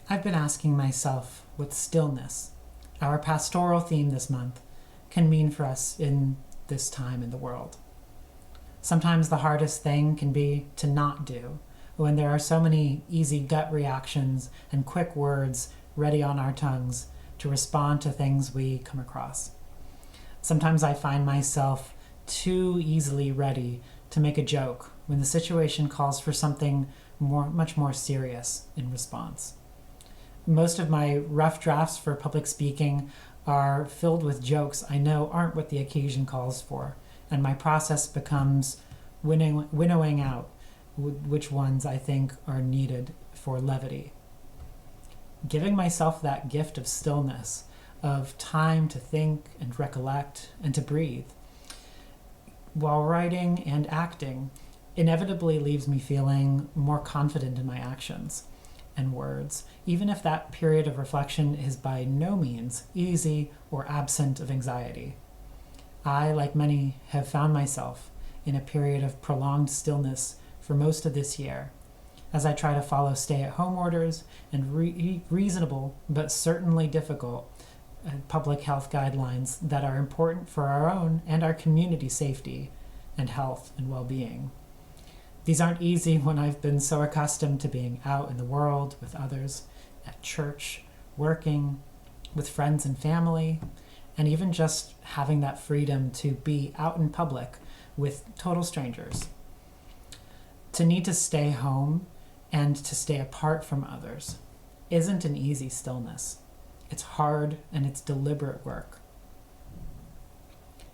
I've been asking myself what stillness, our pastoral theme this month, can mean for us in this time in the world. Sometimes the hardest thing can be to not do, when there are so many easy gut reactions and quick words ready on our tongues to respond to things we come across. Sometimes I find myself too easily ready to make a joke when the situation calls for something much more serious in response. Most of my rough drafts for public speaking are filled with jokes I know aren't what the occasion calls for, and my process becomes winnowing out which ones I think are needed for levity. Giving myself that gift of stillness, of time to think and recollect and to breathe, while writing and acting, inevitably leaves me feeling more confident in my actions and words, even if that period of reflection is by no means easy or absent of anxiety. I, like many, have found myself in a period of prolonged stillness for most of this year, as I try to follow stay-at-home orders and reasonable but certainly difficult public health guidelines that are important for our own and our community safety and health and well-being. These aren't easy when I've been so accustomed to being out in the world with others, at church, working, with friends and family, and even just having that freedom to be out in public with total strangers. To need to stay home and to stay apart from others isn't an easy stillness. It's hard and it's deliberate work.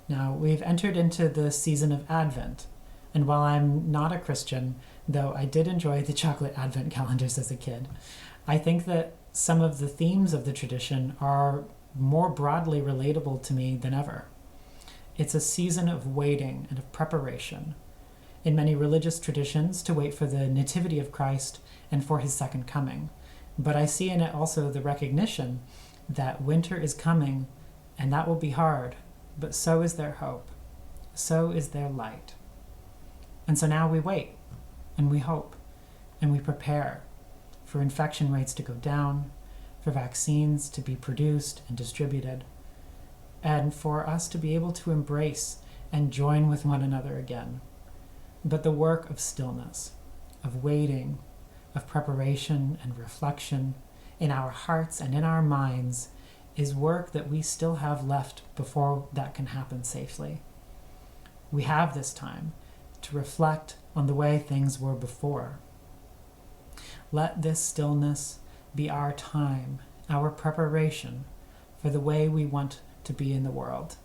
Now, we've entered into the season of Advent, and while I'm not a Christian, though I did enjoy the chocolate Advent calendars as a kid, I think that some of the themes of the tradition are more broadly relatable to me than ever. It's a season of waiting and of preparation. In many religious traditions, to wait for the nativity of Christ and for his second coming. But I see in it also the recognition that winter is coming, and that will be hard, but so is their hope. So is their light. And so now we wait, and we hope, and we prepare for infection rates to go down, for vaccines to be produced and distributed, and for us to be able to embrace and join with one another again. But the work of stillness, of waiting, of preparation and reflection in our hearts and in our minds is work that we still have left before that can happen safely. We have this time to reflect on the way things were before. Let this stillness be our time, our preparation for the way we want to be in the world,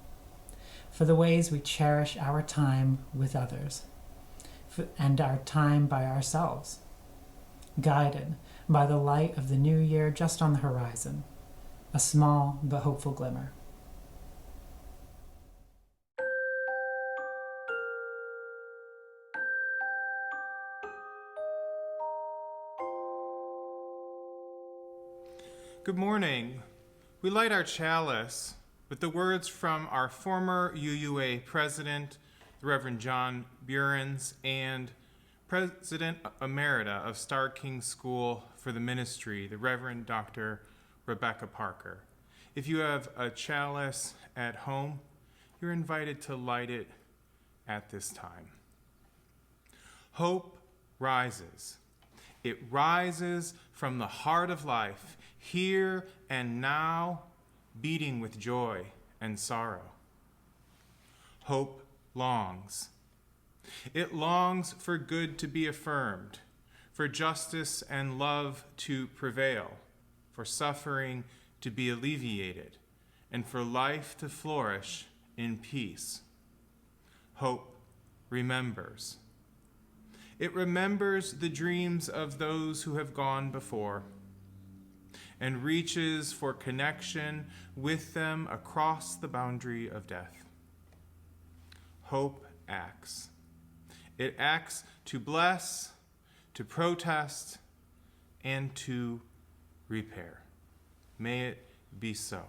for the ways we cherish our time with others, and our time by ourselves, guided by the light of the new year just on the horizon, a small but hopeful glimmer. Good morning. We light our chalice with the words from our former UUA president, the Reverend John Burens, and President Emerita of Star King School for the Ministry, the Reverend Dr. Rebecca Parker. If you have a chalice at home, you're invited to light it at this time. Hope rises. It rises from the heart of life, here and now, beating with joy and sorrow. Hope longs. It longs for good to be affirmed, for justice and love to prevail, for suffering to be alleviated, and for life to flourish in peace. Hope remembers. It remembers the dreams of those who have gone before and reaches for connection with them across the boundary of death. Hope acts. It acts to bless, to protest, and to repair. May it be so.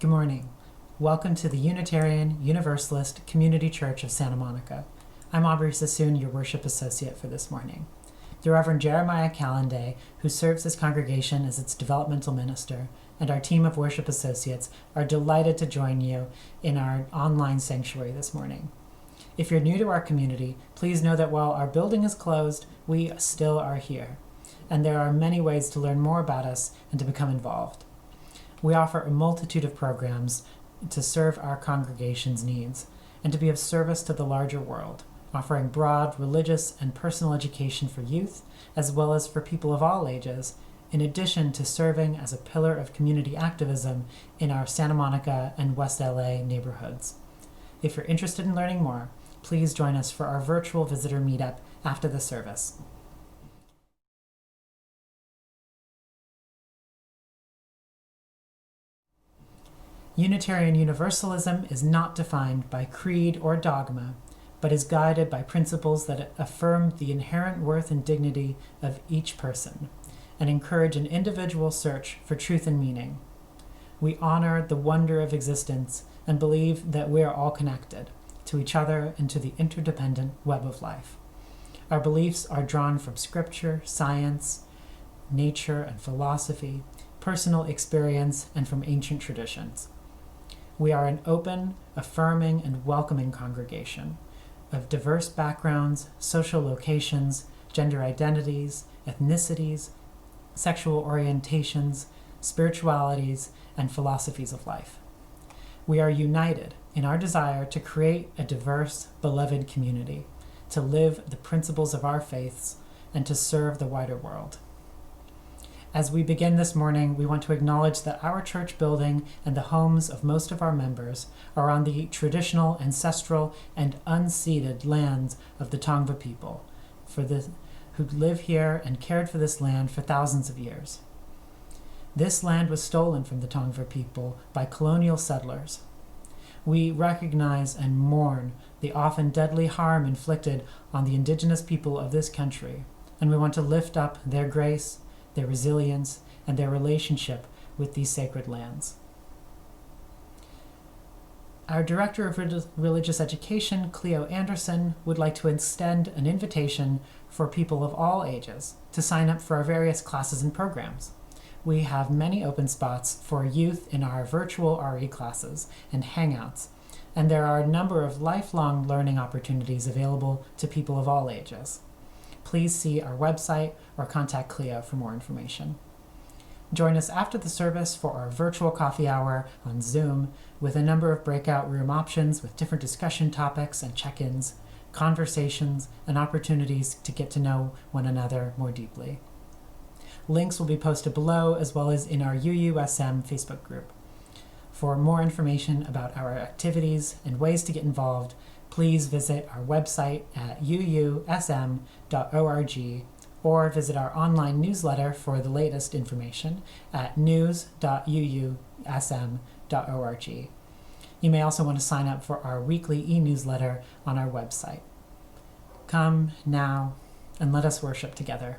Good morning. Welcome to the Unitarian Universalist Community Church of Santa Monica. I'm Aubrey Sassoon, your worship associate for this morning. The Reverend Jeremiah Kalendae, who serves this congregation as its developmental minister, and our team of worship associates are delighted to join you in our online sanctuary this morning. If you're new to our community, please know that while our building is closed, we still are here, and there are many ways to learn more about us and to become involved. We offer a multitude of programs to serve our congregation's needs and to be of service to the larger world, offering broad religious and personal education for youth, as well as for people of all ages, in addition to serving as a pillar of community activism in our Santa Monica and West LA neighborhoods. If you're interested in learning more, please join us for our virtual visitor meetup after the service. Unitarian Universalism is not defined by creed or dogma, but is guided by principles that affirm the inherent worth and dignity of each person and encourage an individual search for truth and meaning. We honor the wonder of existence and believe that we are all connected to each other and to the interdependent web of life. Our beliefs are drawn from scripture, science, nature and philosophy, personal experience, and from ancient traditions. We are an open, affirming, and welcoming congregation of diverse backgrounds, social locations, gender identities, ethnicities, sexual orientations, spiritualities, and philosophies of life. We are united in our desire to create a diverse, beloved community, to live the principles of our faiths, and to serve the wider world. As we begin this morning, we want to acknowledge that our church building and the homes of most of our members are on the traditional, ancestral, and unceded lands of the Tongva people, who live here and cared for this land for thousands of years. This land was stolen from the Tongva people by colonial settlers. We recognize and mourn the often deadly harm inflicted on the indigenous people of this country, and we want to lift up their grace, their resilience, and their relationship with these sacred lands. Our Director of Religious Education, Cleo Anderson, would like to extend an invitation for people of all ages to sign up for our various classes and programs. We have many open spots for youth in our virtual RE classes and Hangouts, and there are a number of lifelong learning opportunities available to people of all ages. Please see our website or contact Cleo for more information. Join us after the service for our virtual coffee hour on Zoom with a number of breakout room options with different discussion topics and check-ins, conversations, and opportunities to get to know one another more deeply. Links will be posted below as well as in our UUSM Facebook group. For more information about our activities and ways to get involved, please visit our website at uusm.org or visit our online newsletter for the latest information at news.uusm.org. You may also want to sign up for our weekly e-newsletter on our website. Come now and let us worship together.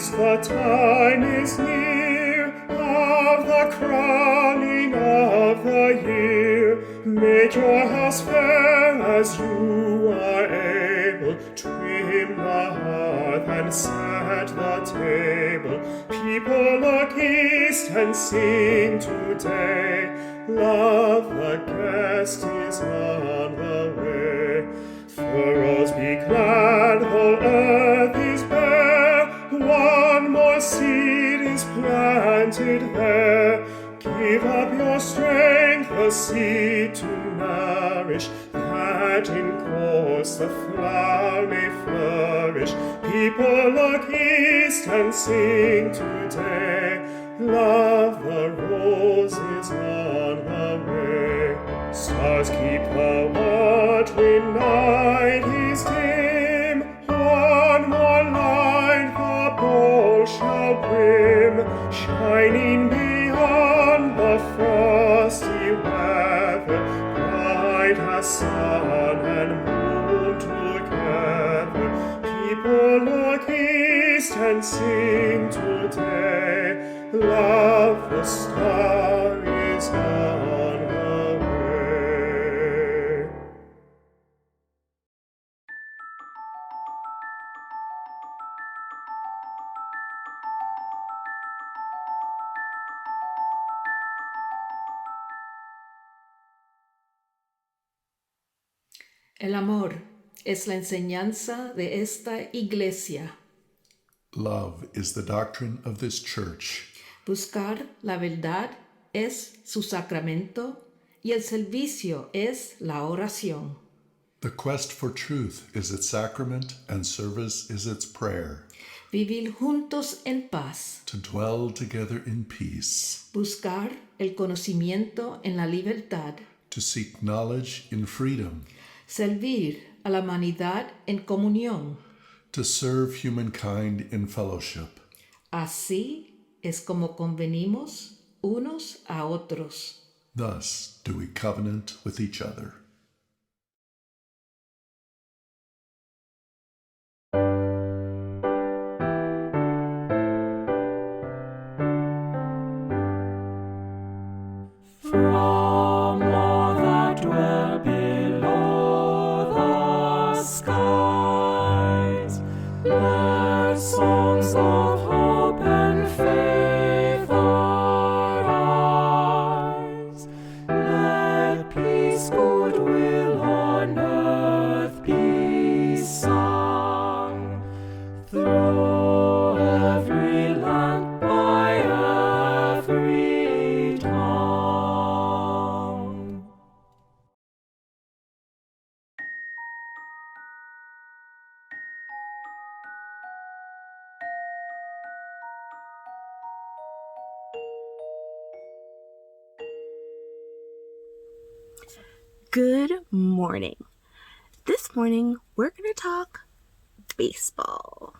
The time is near of the crowning of the year. Make your house fair as you are able. Trim the hearth and set the table. People look east and sing today. Love, the guest is on the way. Furrows be glad, though earth is bare. One more seed is planted there. Give up your strength, the seed to nourish, that in course the flower may flourish. People look east and sing today. Love, the rose is on the way. Stars keep the watch when night is dim. One more light the bowl shall brim, shining beyond the frosty weather, bright as sun and moon together. and sing today. Love, the star is on the way. El amor es la enseñanza de esta iglesia. Love is the doctrine of this church. Buscar la verdad es su sacramento y el servicio es la oración. The quest for truth is its sacrament and service is its prayer. Vivir juntos en paz. To dwell together in peace. Buscar el conocimiento en la libertad. To seek knowledge in freedom. Servir a la humanidad en comunión. To serve humankind in fellowship. Así es como convenimos unos a otros. Thus do we covenant with each other. From all that dwell below the skies, let songs of hope and faith arise. Let peace, goodwill on earth be sung through every land by every tongue. Good morning. This morning, we're going to talk baseball.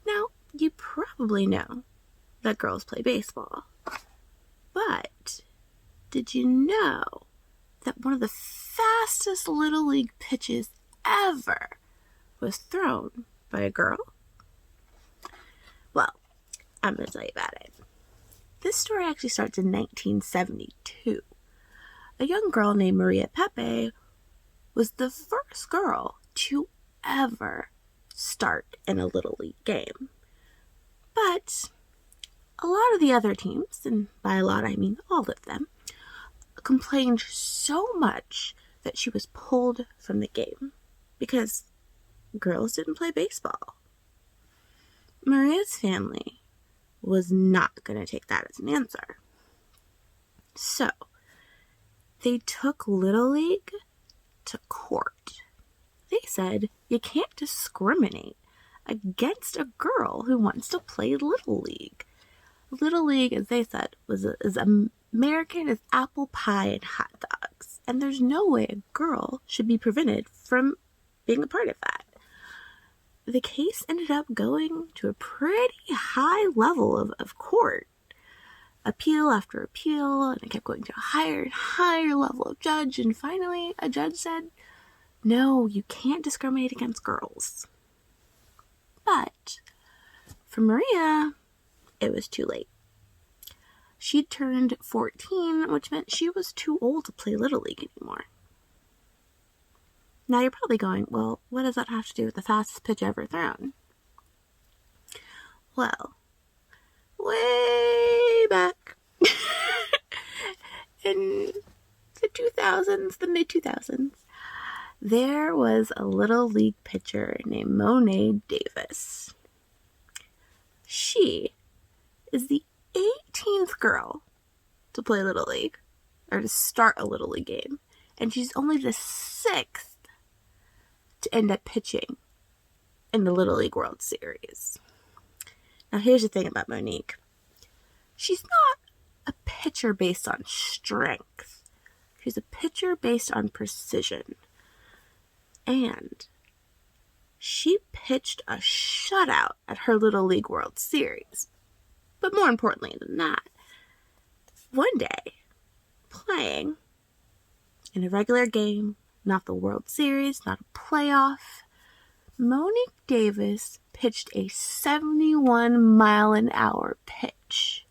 Now, you probably know that girls play baseball. But did you know that one of the fastest Little League pitches ever was thrown by a girl? Well, I'm going to tell you about it. This story actually starts in 1972. A young girl named Maria Pepe was the first girl to ever start in a Little League game. But a lot of the other teams, and by a lot I mean all of them, complained so much that she was pulled from the game because girls didn't play baseball. Maria's family was not going to take that as an answer. So, they took Little League to court. They said you can't discriminate against a girl who wants to play Little League. Little League, as they said, was as American as apple pie and hot dogs. And there's no way a girl should be prevented from being a part of that. The case ended up going to a pretty high level of court. Appeal after appeal, and it kept going to a higher and higher level of judge, and finally a judge said, no, you can't discriminate against girls. But for Maria, it was too late. She'd turned 14, which meant she was too old to play Little League anymore. Now you're probably going, well, what does that have to do with the fastest pitch ever thrown? Well, way back in the 2000s, the mid-2000s, there was a Little League pitcher named Monet Davis. She is the 18th girl to play Little League, or to start a Little League game, and she's only the 6th to end up pitching in the Little League World Series. Now, here's the thing about Monique. She's not a pitcher based on strength. She's a pitcher based on precision. And she pitched a shutout at her Little League World Series. But more importantly than that, one day, playing in a regular game, not the World Series, not a playoff, Monet Davis pitched a 71-mile-an-hour pitch.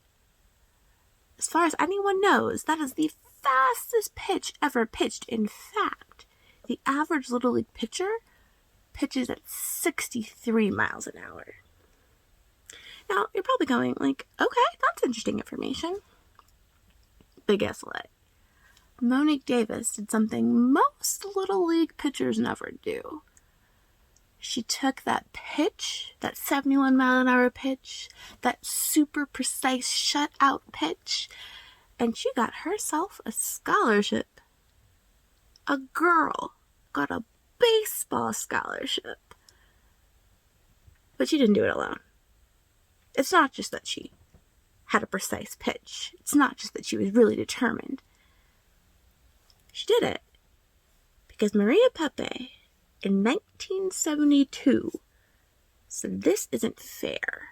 As far as anyone knows, that is the fastest pitch ever pitched. In fact, the average Little League pitcher pitches at 63 miles an hour. Now, you're probably going like, okay, that's interesting information. But guess what? Monet Davis did something most Little League pitchers never do. She took that pitch, that 71-mile-an-hour pitch, that super precise shutout pitch, and she got herself a scholarship. A girl got a baseball scholarship. But she didn't do it alone. It's not just that she had a precise pitch. It's not just that she was really determined. She did it because Maria Pepe in 1972 said this isn't fair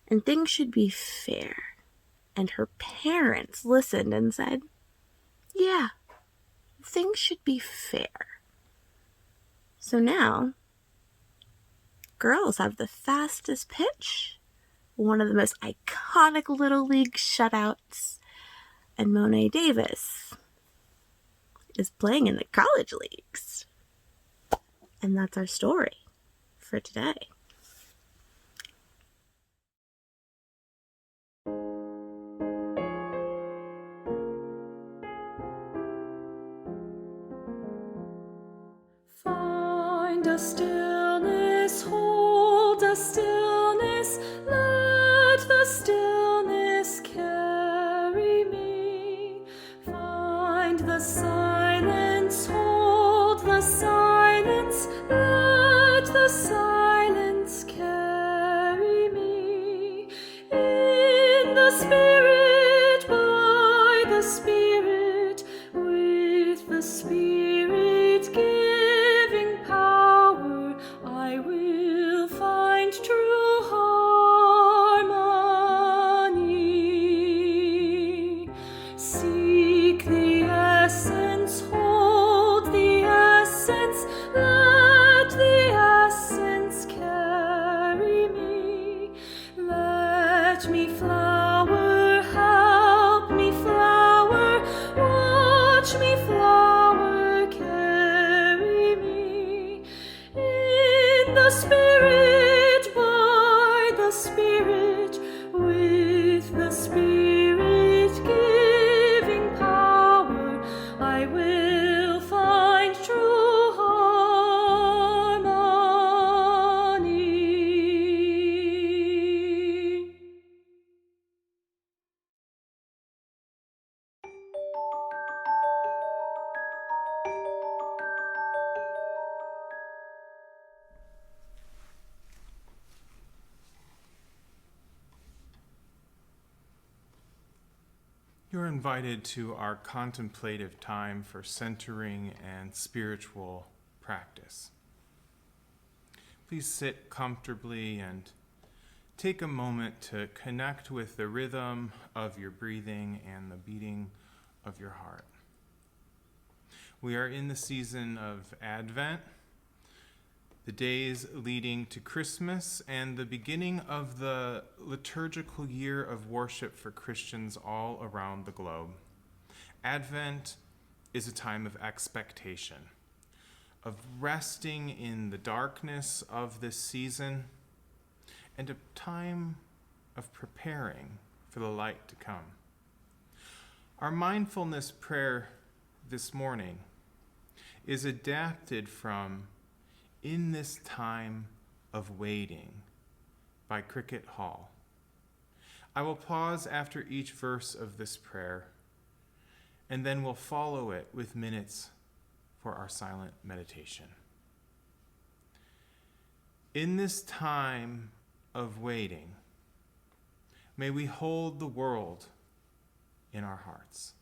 and things should be fair. And her parents listened and said, yeah, things should be fair. So now, girls have the fastest pitch, one of the most iconic Little League shutouts, and Monet Davis is playing in the college leagues. And that's our story for today. Find a stillness, hold a stillness, let the stillness carry me. Find the silence, hold the silence, let the silence carry me. In the Spirit, by the Spirit, with the Spirit giving power, I will find true harmony. Seek the essence, hold the essence, let the essence carry me. Let me flower, help me flower, watch me flower, carry me. In the Spirit, by the Spirit, with the Spirit giving power, I will find true harmony. You're invited to our contemplative time for centering and spiritual practice. Please sit comfortably and take a moment to connect with the rhythm of your breathing and the beating of your heart. We are in the season of Advent, the days leading to Christmas, and the beginning of the liturgical year of worship for Christians all around the globe. Advent is a time of expectation, of resting in the darkness of this season, and a time of preparing for the light to come. Our mindfulness prayer this morning is adapted from In This Time of Waiting by Cricket Hall. I will pause after each verse of this prayer, and then we'll follow it with minutes for our silent meditation. In this time of waiting, may we hold the world in our hearts.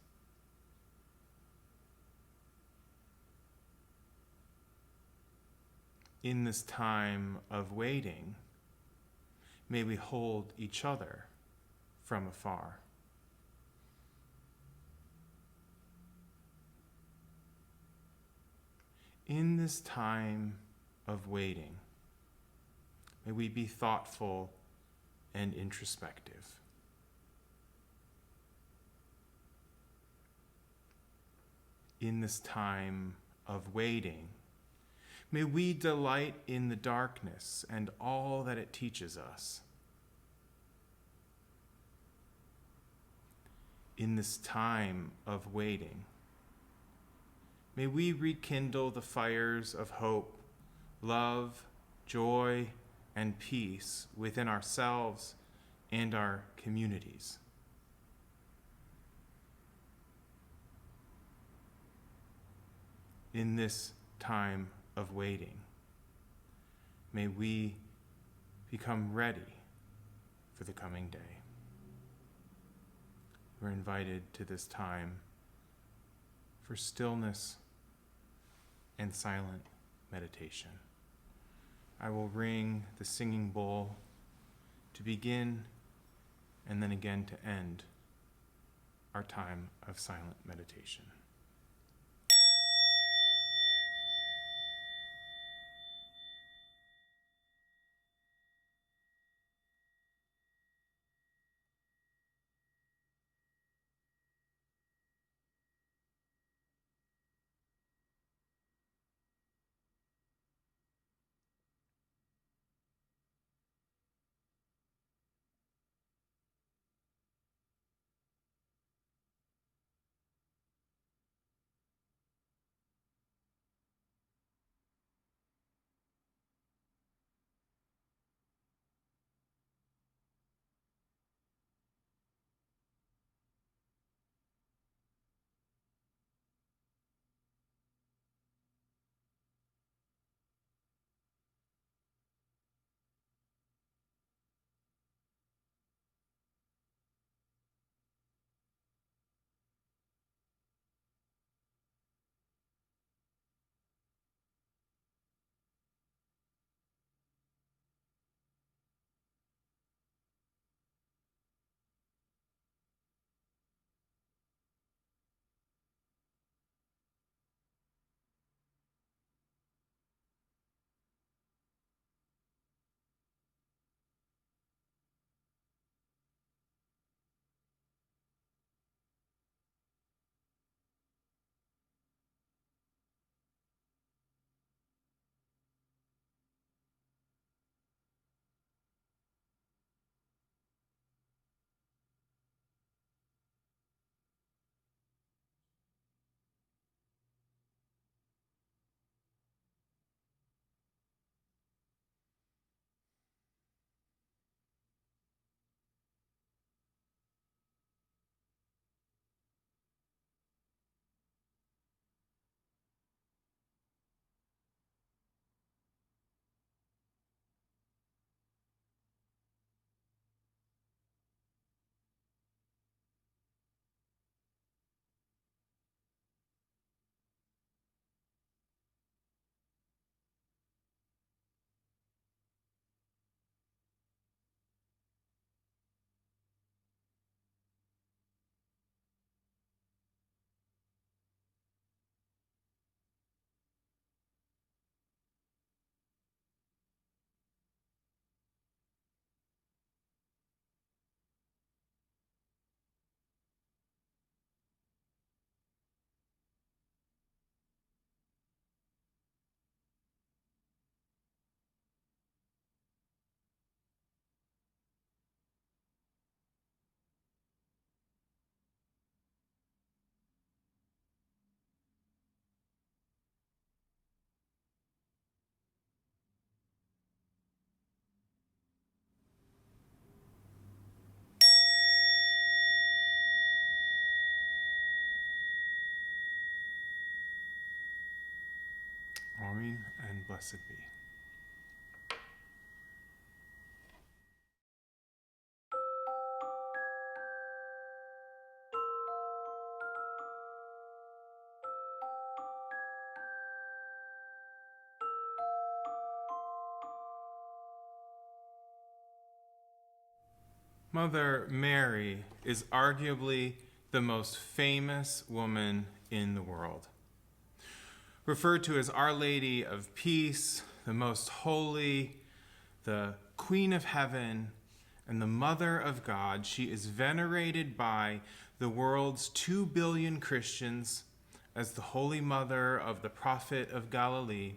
In this time of waiting, may we hold each other from afar. In this time of waiting, may we be thoughtful and introspective. In this time of waiting, may we delight in the darkness and all that it teaches us. In this time of waiting, may we rekindle the fires of hope, love, joy, and peace within ourselves and our communities. In this time of waiting, may we become ready for the coming day. We're invited to this time for stillness and silent meditation. I will ring the singing bowl to begin and then again to end our time of silent meditation. Amen and blessed be. Mother Mary is arguably the most famous woman in the world. Referred to as Our Lady of Peace, the most holy, the Queen of Heaven, and the Mother of God. She is venerated by the world's 2 billion Christians as the Holy Mother of the Prophet of Galilee.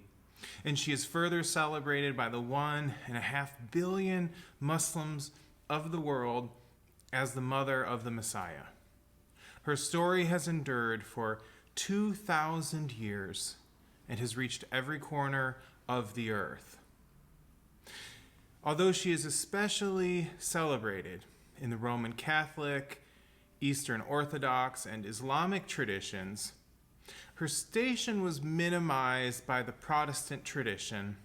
And she is further celebrated by the 1.5 billion Muslims of the world as the Mother of the Messiah. Her story has endured for 2,000 years and has reached every corner of the earth. Although she is especially celebrated in the Roman Catholic, Eastern Orthodox, and Islamic traditions, her station was minimized by the Protestant tradition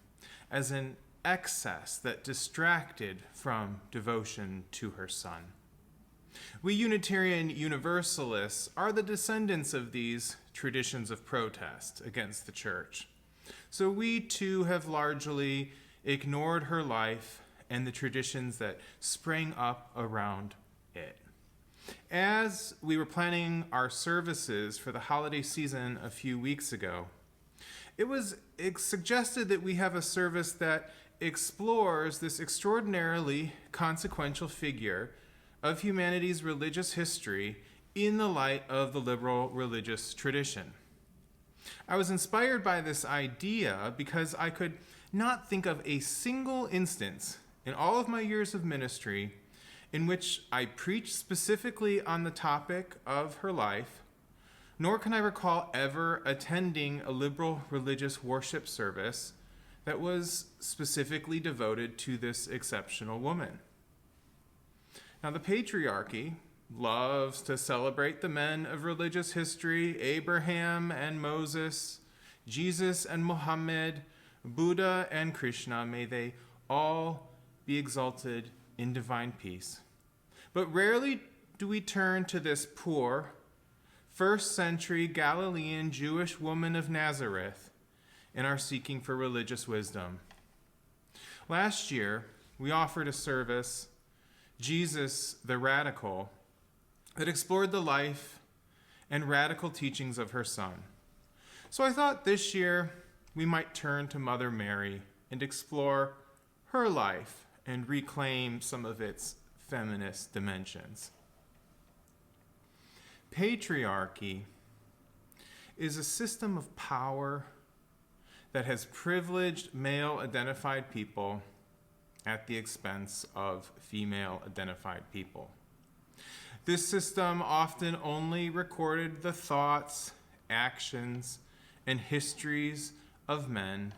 as an excess that distracted from devotion to her son. We Unitarian Universalists are the descendants of these traditions of protest against the Church. So we too have largely ignored her life and the traditions that sprang up around it. As we were planning our services for the holiday season a few weeks ago, it was suggested that we have a service that explores this extraordinarily consequential figure of humanity's religious history in the light of the liberal religious tradition. I was inspired by this idea because I could not think of a single instance in all of my years of ministry in which I preached specifically on the topic of her life, nor can I recall ever attending a liberal religious worship service that was specifically devoted to this exceptional woman. Now, the patriarchy loves to celebrate the men of religious history, Abraham and Moses, Jesus and Muhammad, Buddha and Krishna. May they all be exalted in divine peace. But rarely do we turn to this poor, first-century Galilean Jewish woman of Nazareth in our seeking for religious wisdom. Last year, we offered a service, Jesus the Radical, that explored the life and radical teachings of her son. So I thought this year we might turn to Mother Mary and explore her life and reclaim some of its feminist dimensions. Patriarchy is a system of power that has privileged male-identified people at the expense of female-identified people. This system often only recorded the thoughts, actions, and histories of men.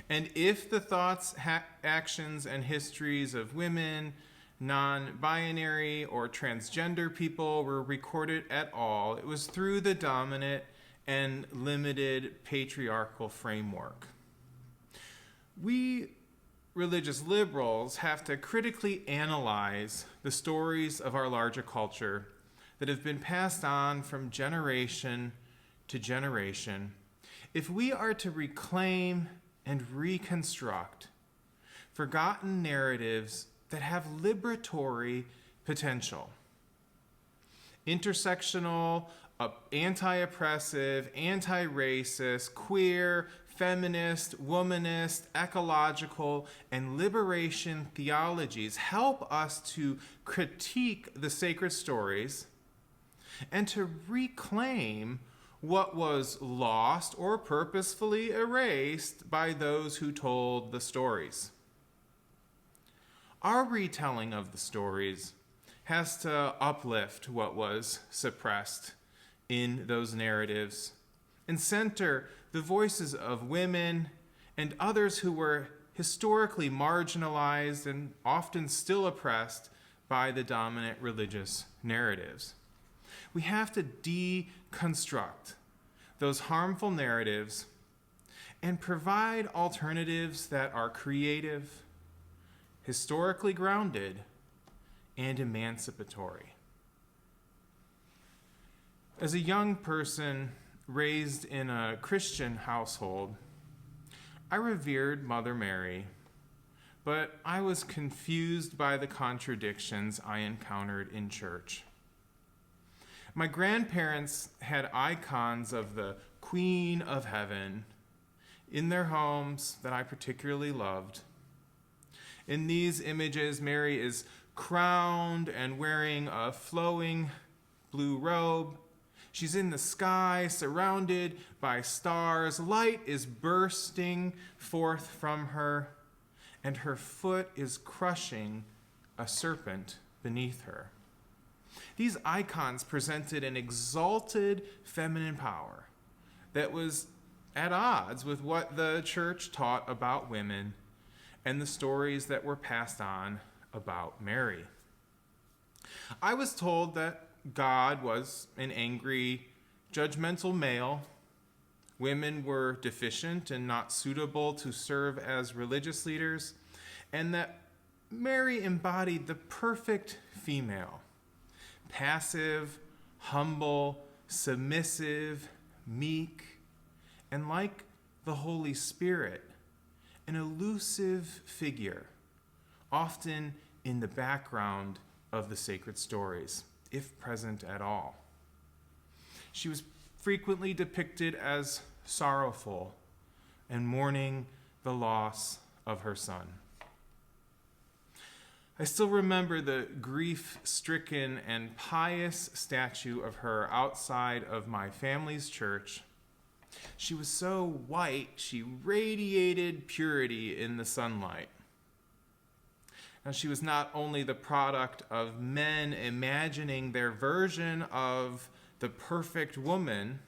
And if the thoughts, actions, and histories of women, non-binary, or transgender people were recorded at all, it was through the dominant and limited patriarchal framework. We religious liberals have to critically analyze the stories of our larger culture that have been passed on from generation to generation if we are to reclaim and reconstruct forgotten narratives that have liberatory potential. Intersectional, anti-oppressive, anti-racist, queer, feminist, womanist, ecological, and liberation theologies help us to critique the sacred stories and to reclaim what was lost or purposefully erased by those who told the stories. Our retelling of the stories has to uplift what was suppressed in those narratives and center the voices of women and others who were historically marginalized and often still oppressed by the dominant religious narratives. We have to deconstruct those harmful narratives and provide alternatives that are creative, historically grounded, and emancipatory. As a young person raised in a Christian household, I revered Mother Mary, but I was confused by the contradictions I encountered in church. My grandparents had icons of the Queen of Heaven in their homes that I particularly loved. In these images, Mary is crowned and wearing a flowing blue robe. She's in the sky, surrounded by stars. Light is bursting forth from her, and her foot is crushing a serpent beneath her. These icons presented an exalted feminine power that was at odds with what the church taught about women and the stories that were passed on about Mary. I was told that God was an angry, judgmental male. Women were deficient and not suitable to serve as religious leaders, and that Mary embodied the perfect female, passive, humble, submissive, meek, and like the Holy Spirit, an elusive figure, often in the background of the sacred stories, if present at all. She was frequently depicted as sorrowful and mourning the loss of her son. I still remember the grief-stricken and pious statue of her outside of my family's church. She was so white, she radiated purity in the sunlight. Now, she was not only the product of men imagining their version of the perfect woman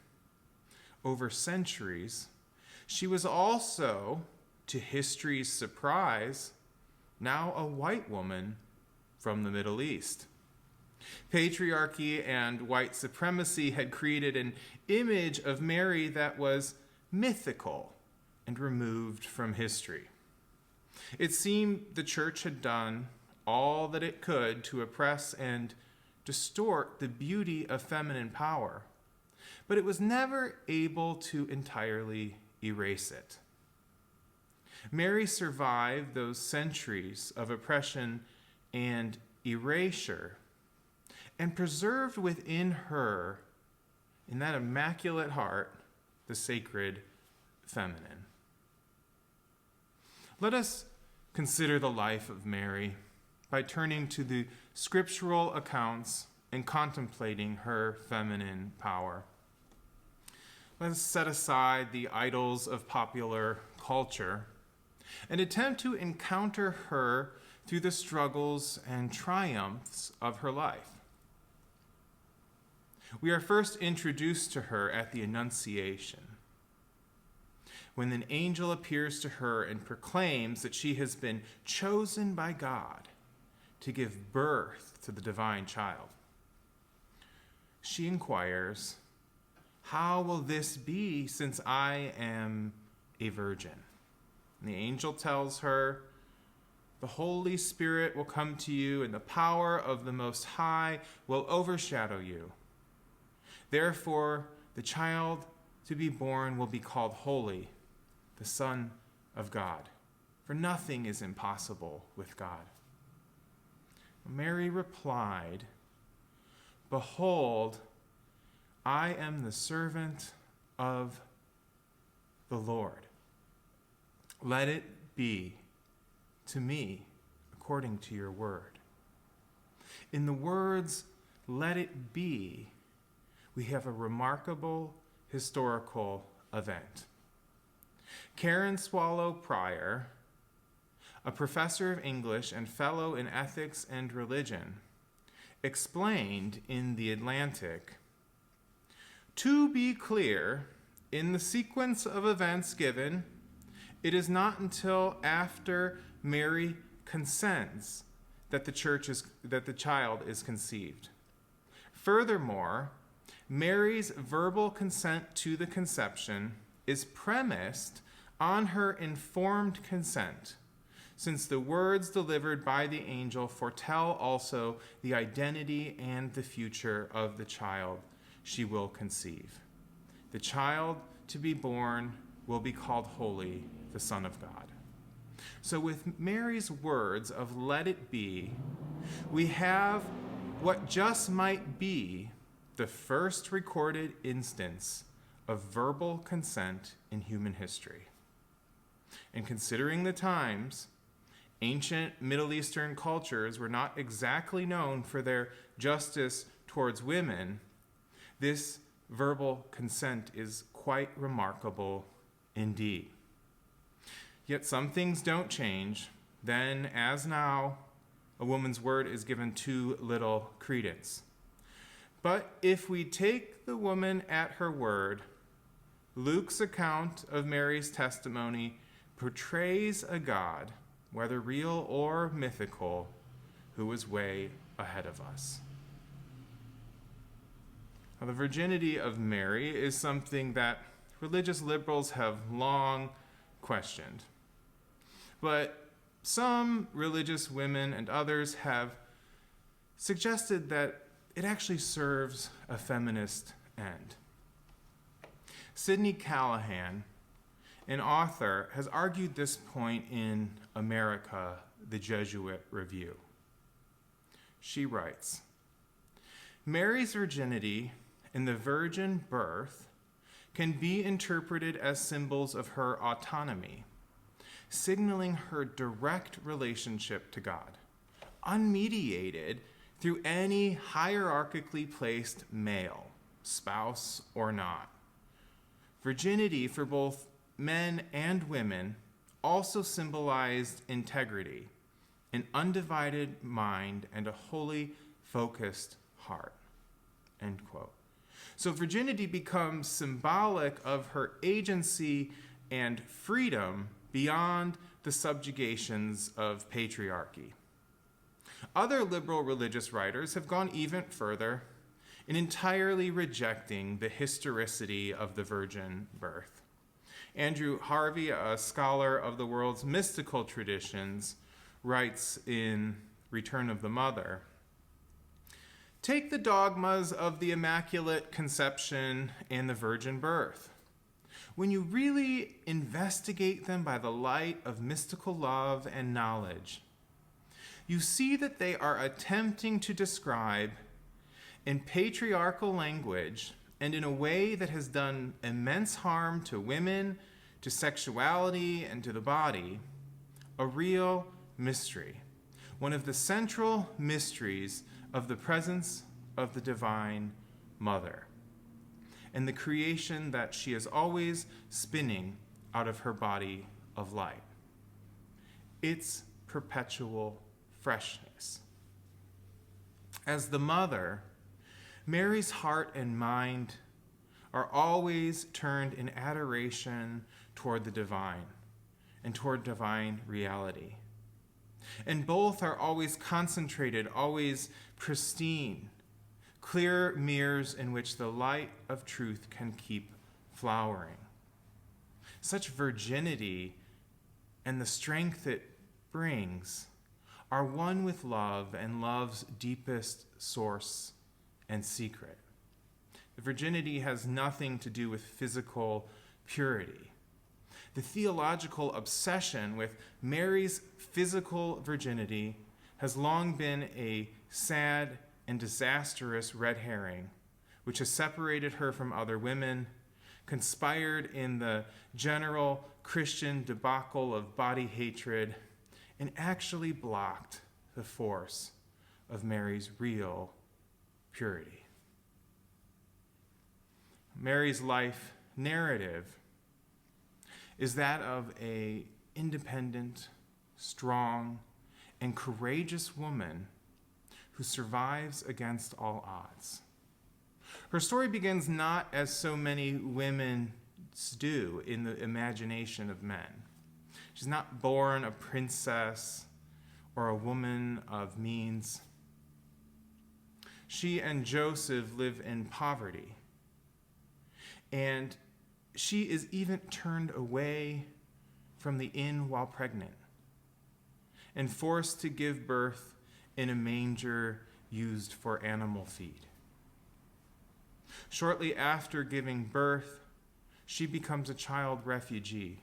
over centuries, she was also, to history's surprise, now a white woman from the Middle East. Patriarchy and white supremacy had created an image of Mary that was mythical and removed from history. It seemed the church had done all that it could to oppress and distort the beauty of feminine power, but it was never able to entirely erase it. Mary survived those centuries of oppression and erasure and preserved within her, in that immaculate heart, the sacred feminine. Let us consider the life of Mary by turning to the scriptural accounts and contemplating her feminine power. Let us set aside the idols of popular culture and attempt to encounter her through the struggles and triumphs of her life. We are first introduced to her at the Annunciation, when an angel appears to her and proclaims that she has been chosen by God to give birth to the divine child. She inquires, "How will this be since I am a virgin?" And the angel tells her, "The Holy Spirit will come to you, and the power of the Most High will overshadow you. Therefore, the child to be born will be called Holy, the Son of God. For nothing is impossible with God." Mary replied, "Behold, I am the servant of the Lord. Let it be to me according to your word." In the words, "let it be," we have a remarkable historical event. Karen Swallow Pryor, a professor of English and fellow in ethics and religion, explained in The Atlantic, "To be clear, in the sequence of events given, it is not until after Mary consents that the child is conceived. Furthermore, Mary's verbal consent to the conception is premised on her informed consent, since the words delivered by the angel foretell also the identity and the future of the child she will conceive. The child to be born will be called Holy, the Son of God." So with Mary's words of "let it be," we have what just might be the first recorded instance of verbal consent in human history. And considering the times, ancient Middle Eastern cultures were not exactly known for their justice towards women. This verbal consent is quite remarkable indeed. Yet some things don't change. Then, as now, a woman's word is given too little credence. But if we take the woman at her word, Luke's account of Mary's testimony portrays a God, whether real or mythical, who was way ahead of us. Now, the virginity of Mary is something that religious liberals have long questioned. But some religious women and others have suggested that it actually serves a feminist end. Sidney Callahan, an author, has argued this point in America, the Jesuit Review. She writes, Mary's virginity and the virgin birth can be interpreted as symbols of her autonomy, signaling her direct relationship to God, unmediated through any hierarchically placed male, spouse or not. Virginity for both men and women also symbolized integrity, an undivided mind, and a wholly focused heart. End quote. So virginity becomes symbolic of her agency and freedom beyond the subjugations of patriarchy. Other liberal religious writers have gone even further in entirely rejecting the historicity of the virgin birth. Andrew Harvey, a scholar of the world's mystical traditions, writes in Return of the Mother, take the dogmas of the Immaculate Conception and the virgin birth. When you really investigate them by the light of mystical love and knowledge, you see that they are attempting to describe in patriarchal language and in a way that has done immense harm to women, to sexuality, and to the body, a real mystery, one of the central mysteries of the presence of the Divine Mother, and the creation that she is always spinning out of her body of light. Its perpetual freshness. As the mother, Mary's heart and mind are always turned in adoration toward the divine and toward divine reality. And both are always concentrated, always pristine, clear mirrors in which the light of truth can keep flowering. Such virginity and the strength it brings are one with love and love's deepest source and secret. The virginity has nothing to do with physical purity. The theological obsession with Mary's physical virginity has long been a sad and disastrous red herring, which has separated her from other women, conspired in the general Christian debacle of body hatred, and actually blocked the force of Mary's real purity. Mary's life narrative is that of an independent, strong, and courageous woman who survives against all odds. Her story begins not as so many women do in the imagination of men. She's not born a princess or a woman of means. She and Joseph live in poverty, and she is even turned away from the inn while pregnant and forced to give birth in a manger used for animal feed. Shortly after giving birth, she becomes a child refugee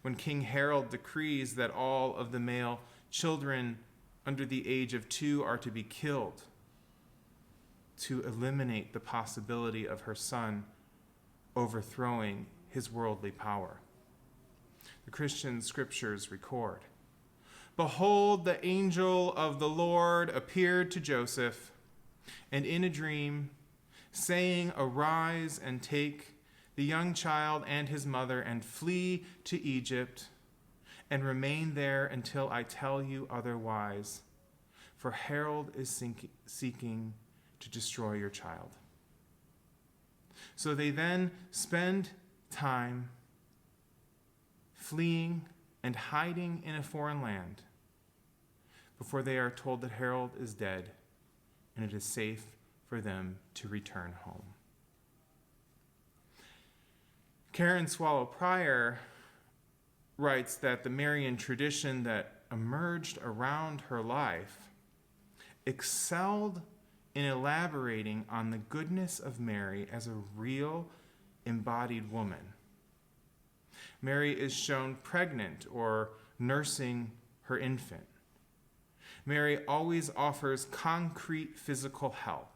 when King Harold decrees that all of the male children under the age of 2 are to be killed to eliminate the possibility of her son overthrowing his worldly power. the Christian scriptures record. Behold, the angel of the Lord appeared to Joseph, and in a dream, saying, Arise and take the young child and his mother and flee to Egypt, and remain there until I tell you otherwise, for Herod is seeking to destroy your child. So they then spend time fleeing and hiding in a foreign land before they are told that Herod is dead and it is safe for them to return home. Karen Swallow Prior writes that the Marian tradition that emerged around her life excelled in elaborating on the goodness of Mary as a real embodied woman. Mary is shown pregnant or nursing her infant. Mary always offers concrete physical help,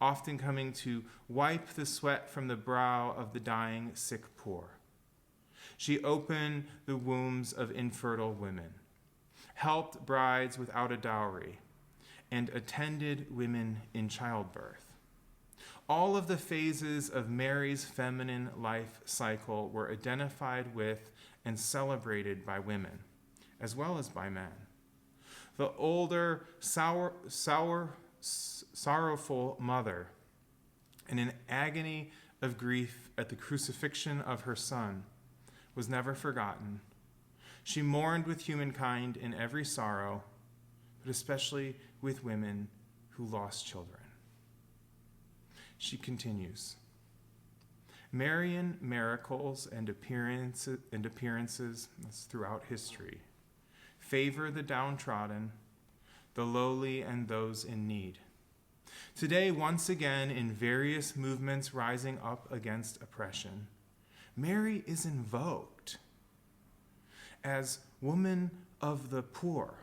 often coming to wipe the sweat from the brow of the dying sick poor. She opened the wombs of infertile women, helped brides without a dowry, and attended women in childbirth. All of the phases of Mary's feminine life cycle were identified with and celebrated by women, as well as by men. The older, sorrowful mother, in an agony of grief at the crucifixion of her son, was never forgotten. She mourned with humankind in every sorrow, but especially with women who lost children. She continues, Marian miracles and appearances throughout history favor the downtrodden, the lowly, and those in need. Today, once again, in various movements rising up against oppression, Mary is invoked as woman of the poor,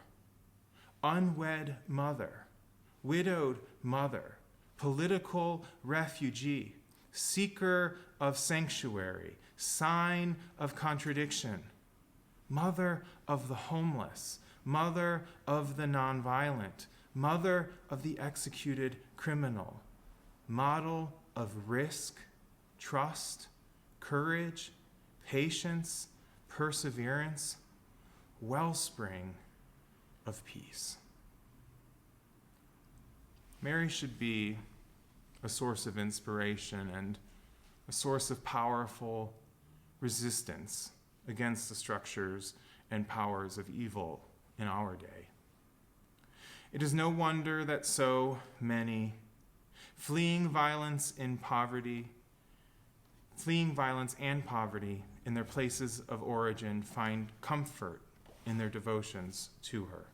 unwed mother, widowed mother, political refugee, seeker of sanctuary, sign of contradiction, mother of the homeless, mother of the nonviolent, mother of the executed criminal, model of risk, trust, courage, patience, perseverance, wellspring of peace. Mary should be a source of inspiration and a source of powerful resistance against the structures and powers of evil in our day. It is no wonder that so many, fleeing violence and poverty in their places of origin, find comfort in their devotions to her.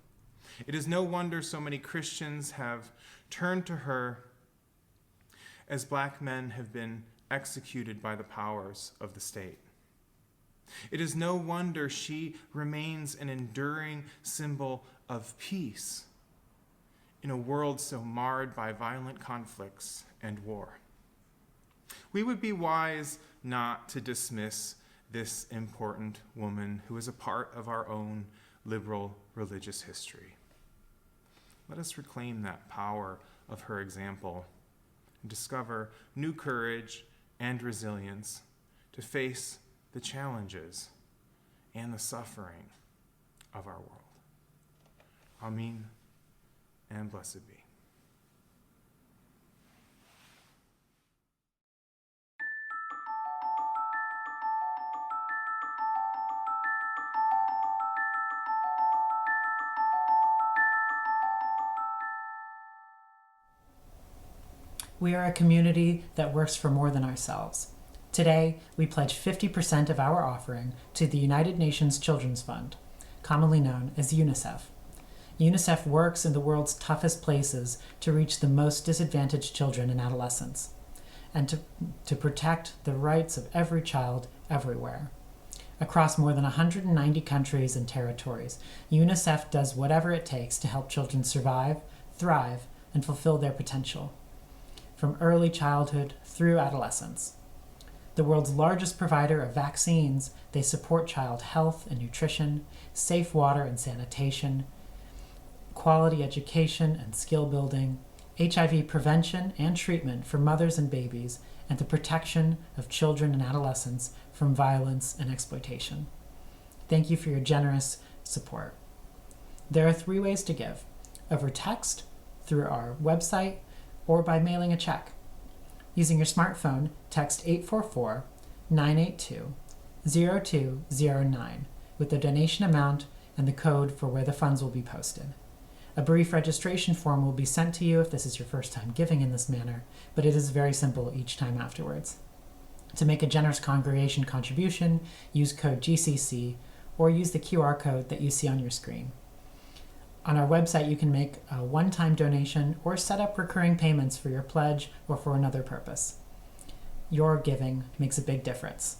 It is no wonder so many Christians have turned to her as black men have been executed by the powers of the state. It is no wonder she remains an enduring symbol of peace in a world so marred by violent conflicts and war. We would be wise not to dismiss this important woman who is a part of our own liberal religious history. Let us reclaim that power of her example and discover new courage and resilience to face the challenges and the suffering of our world. Amen, and blessed be. We are a community that works for more than ourselves. Today, we pledge 50% of our offering to the United Nations Children's Fund, commonly known as UNICEF. UNICEF works in the world's toughest places to reach the most disadvantaged children and adolescents, and to protect the rights of every child everywhere. Across more than 190 countries and territories, UNICEF does whatever it takes to help children survive, thrive, and fulfill their potential, from early childhood through adolescence. The world's largest provider of vaccines, they support child health and nutrition, safe water and sanitation, quality education and skill building, HIV prevention and treatment for mothers and babies, and the protection of children and adolescents from violence and exploitation. Thank you for your generous support. There are 3 ways to give: over text, through our website, or by mailing a check. Using your smartphone, text 844-982-0209 with the donation amount and the code for where the funds will be posted. A brief registration form will be sent to you if this is your first time giving in this manner, but it is very simple each time afterwards. To make a generous congregation contribution, use code GCC or use the QR code that you see on your screen. On our website, you can make a one-time donation or set up recurring payments for your pledge or for another purpose. Your giving makes a big difference.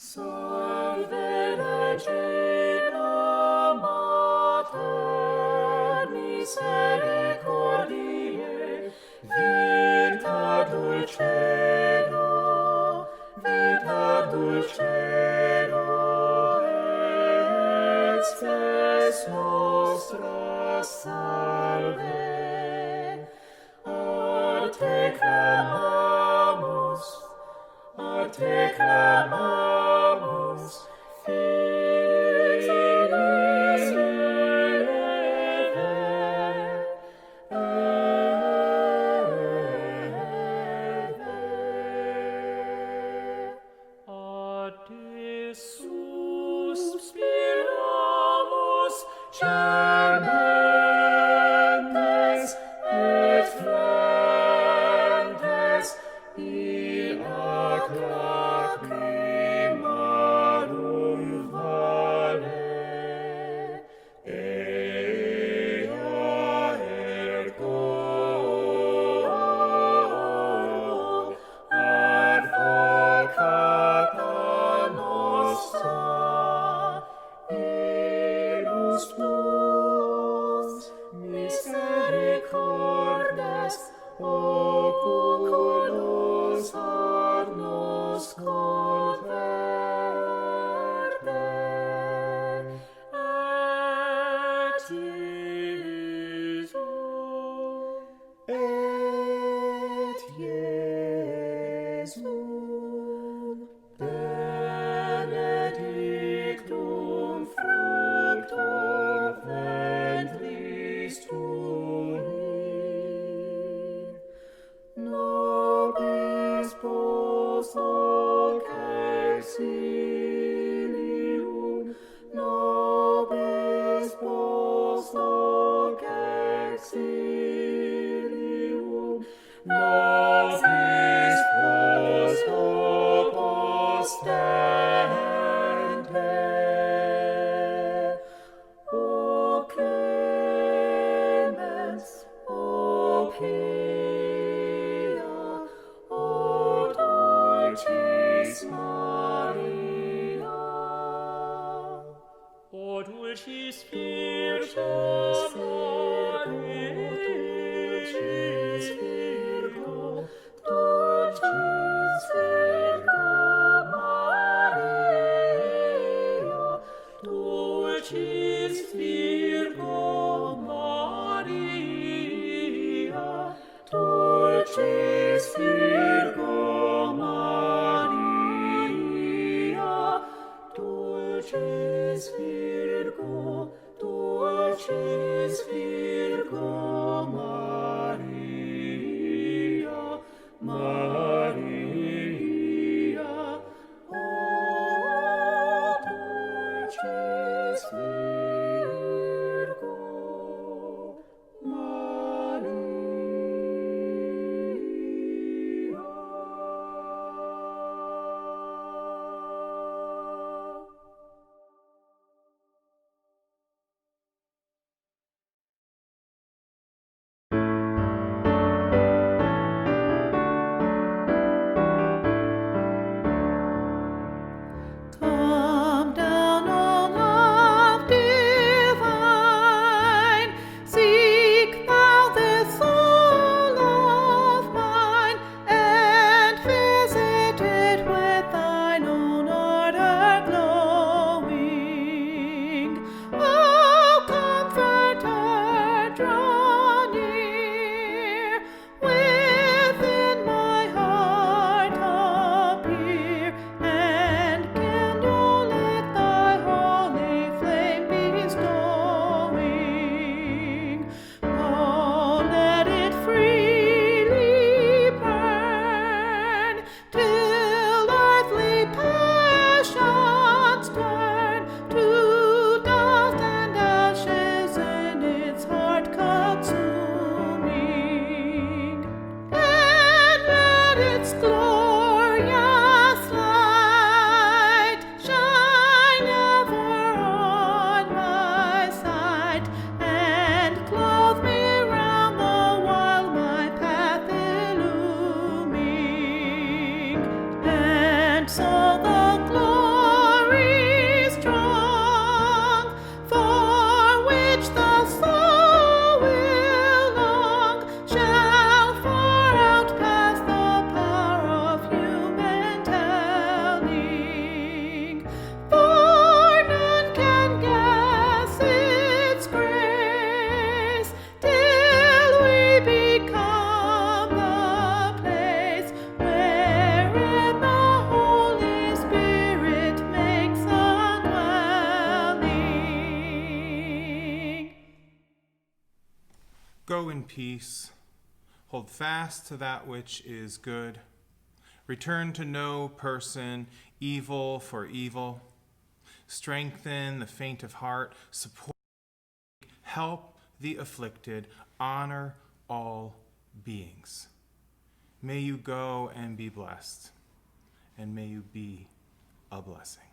Salve Regina Mater misericordiae, vita dulcedo et spes nostra salve. A te clamamus, Filii Ad te suspiramus, gementes et flentes, in ac lacrimarum vale. Ea ergo advocata nostra, ilus tuos misericordes oculos ad nos converte. Et Iesum benedictum fructum ventris tui, nobis post hoc exilium, nobis post hoc exilium, nobis post hoc ostende. O clemens, O pia, O dulcis Maria, O dulcis Virgo Maria, Go in peace. Hold fast to that which is good. Return to no person evil for evil. Strengthen the faint of heart. Support, help the afflicted. Honor all beings. May you go and be blessed, and may you be a blessing.